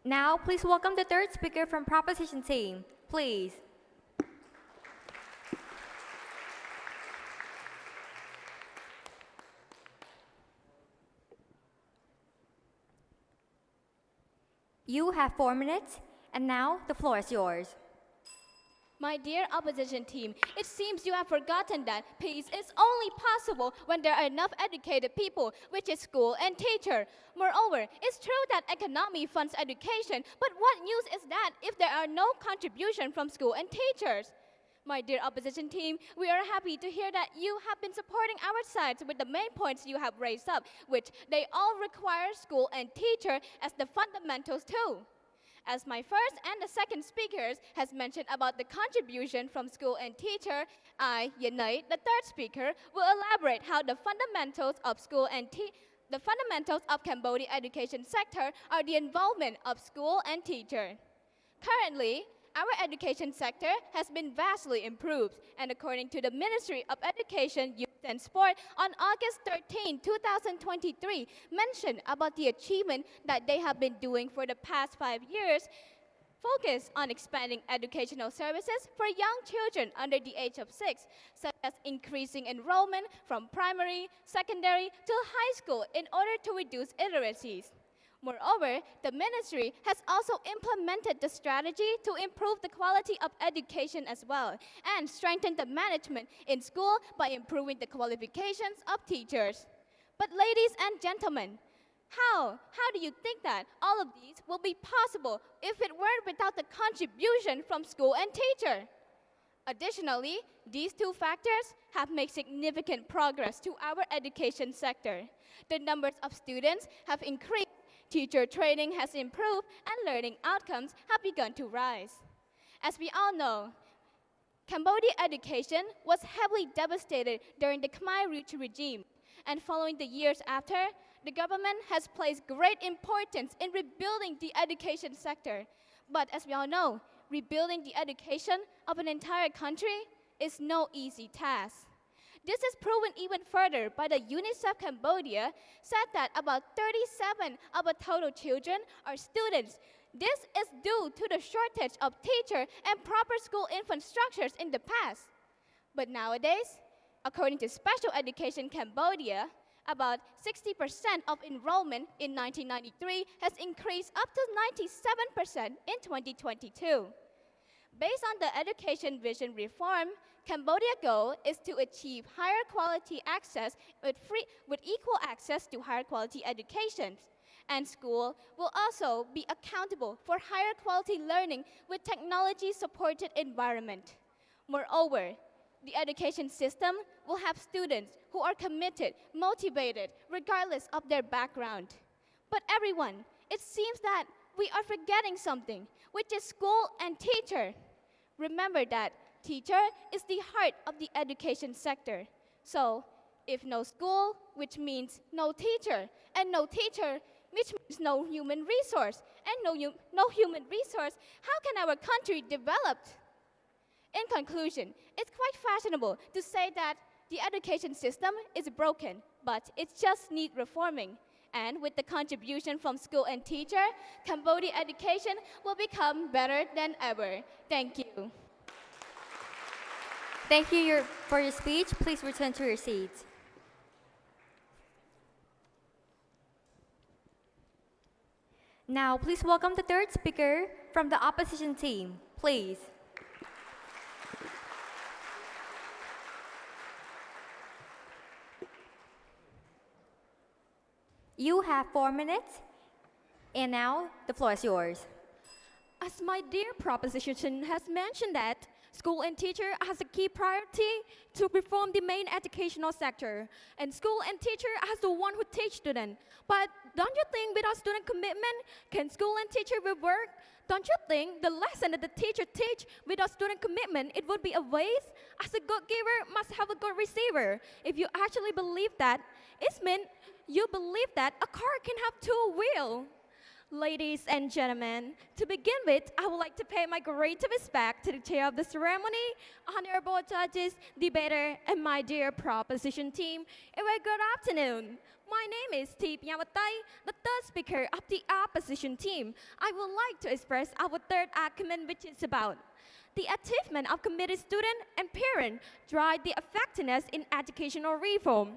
Now, please welcome the third speaker from Proposition Team, please. You have 4 minutes, and now the floor is yours. My dear opposition team, it seems you have forgotten that peace is only possible when there are enough educated people, which is school and teacher. Moreover, it's true that economy funds education, but what use is that if there are no contribution from school and teachers? My dear opposition team, we are happy to hear that you have been supporting our sides with the main points you have raised up, which they all require school and teacher as the fundamentals too. As my first and the second speakers has mentioned about the contribution from school and teacher, I, Yanai, the third speaker, will elaborate how the fundamentals of school and the fundamentals of Cambodia education sector are the involvement of school and teacher. Currently, our education sector has been vastly improved, and according to the Ministry of Education, Youth and Sport, on August 13, 2023, mentioned about the achievement that they have been doing for the past 5 years, focus on expanding educational services for young children under the age of 6, such as increasing enrollment from primary, secondary to high school in order to reduce illiteracies. Moreover, the ministry has also implemented the strategy to improve the quality of education as well and strengthen the management in school by improving the qualifications of teachers. But ladies and gentlemen, how do you think that all of these will be possible if it weren't without the contribution from school and teacher? Additionally, these two factors have made significant progress to our education sector. The numbers of students have increased, teacher training has improved, and learning outcomes have begun to rise. As we all know, Cambodia education was heavily devastated during the Khmer Rouge regime, and following the years after, the government has placed great importance in rebuilding the education sector. But as we all know, rebuilding the education of an entire country is no easy task. This is proven even further by the UNICEF Cambodia said that about 37 of the total children are students. This is due to the shortage of teacher and proper school infrastructures in the past. But nowadays, according to Special Education Cambodia, about 60% of enrollment in 1993 has increased up to 97% in 2022. Based on the education vision reform, Cambodia's goal is to achieve higher quality access with equal access to higher quality education. And school will also be accountable for higher quality learning with technology-supported environment. Moreover, the education system will have students who are committed, motivated, regardless of their background. But everyone, it seems that we are forgetting something, which is school and teacher. Remember that teacher is the heart of the education sector. So, if no school, which means no teacher, and no teacher, which means no human resource, and no human resource, how can our country develop? In conclusion, it's quite fashionable to say that the education system is broken, but it just needs reforming. And with the contribution from school and teacher, Cambodia education will become better than ever. Thank you. Thank you for your speech. Please return to your seats. Now, please welcome the third speaker from the opposition team, please. You have 4 minutes, and now the floor is yours. As my dear proposition has mentioned that school and teacher has a key priority to reform the main educational sector, and school and teacher has the one who teach students. But don't you think without student commitment, can school and teacher will work? Don't you think the lesson that the teacher teach without student commitment, it would be a waste? As a good giver must have a good receiver. If you actually believe that, it means you believe that a car can have two wheels. Ladies and gentlemen, to begin with, I would like to pay my great respect to the chair of the ceremony, honorable judges, debater, and my dear proposition team. A very good afternoon. My name is BELTEI, the third speaker of the opposition team. I would like to express our third argument, which is about the achievement of committed students and parents drive the effectiveness in educational reform.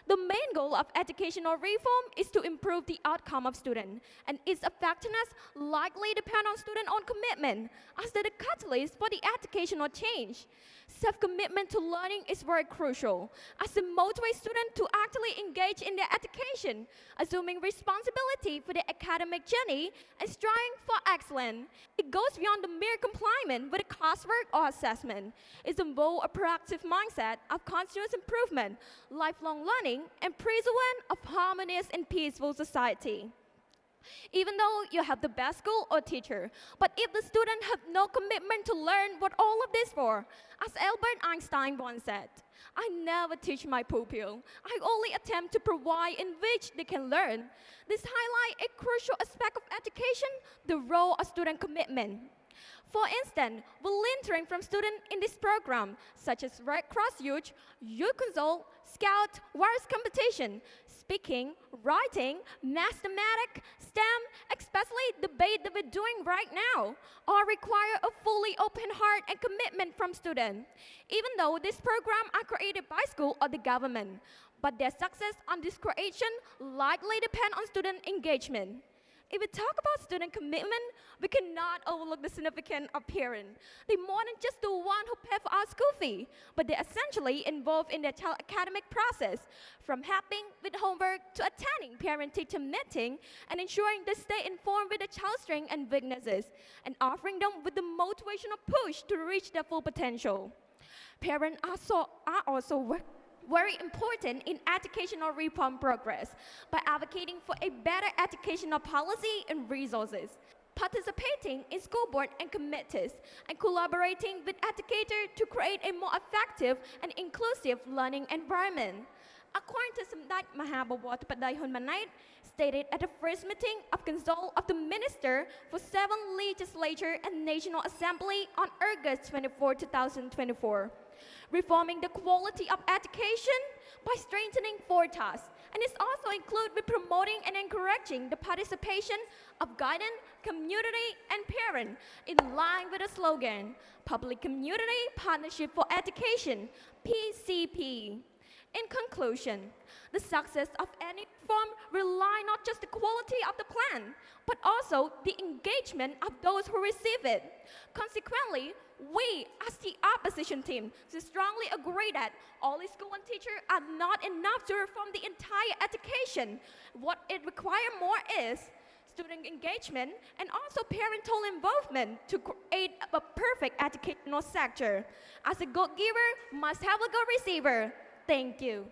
The main goal of educational reform is to improve the outcome of students, and its effectiveness likely depends on students' own commitment as the catalyst for the educational change. Self-commitment to learning is very crucial as it motivates students to actively engage in their education, assuming responsibility for their academic journey and striving for excellence. It goes beyond the mere compliance with a coursework or assessment. It involves a proactive mindset of continuous improvement, lifelong learning, and pursuit of harmonious and peaceful society. Even though you have the best school or teacher, but if the student have no commitment to learn, what all of this for? As Albert Einstein once said, I never teach my pupil. I only attempt to provide in which they can learn. This highlights a crucial aspect of education, the role of student commitment. For instance, volunteering from students in this program, such as Red Cross Youth, Youth Consult, Scout, various competition, speaking, writing, mathematics, STEM, especially debate that we're doing right now, all require a fully open heart and commitment from students, even though this program are created by school or the government. But their success on this creation likely depend on student engagement. If we talk about student commitment, we cannot overlook the significance of parents. They're more than just the one who pay for our school fee, but they're essentially involved in their child academic process, from helping with homework to attending parent-teacher meeting and ensuring they stay informed with their child's strengths and weaknesses, and offering them with the motivational push to reach their full potential. Parents are also very important in educational reform progress by advocating for a better educational policy and resources, participating in school board and committees, and collaborating with educators to create a more effective and inclusive learning environment. According to Samdak Mahabawat Hunmanait, stated at the first meeting of Council of the Minister for 7th Legislature and National Assembly on August 24, 2024. Reforming the quality of education by strengthening four tasks, and it also includes with promoting and encouraging the participation of guidance, community, and parents in line with the slogan, Public Community Partnership for Education, PCP. In conclusion, the success of any reform relies not just the quality of the plan, but also the engagement of those who receive it. Consequently, we, as the opposition team, strongly agree that all the school and teachers are not enough to reform the entire education. What it requires more is student engagement and also parental involvement to create a perfect educational sector. As a good giver must have a good receiver. Thank you.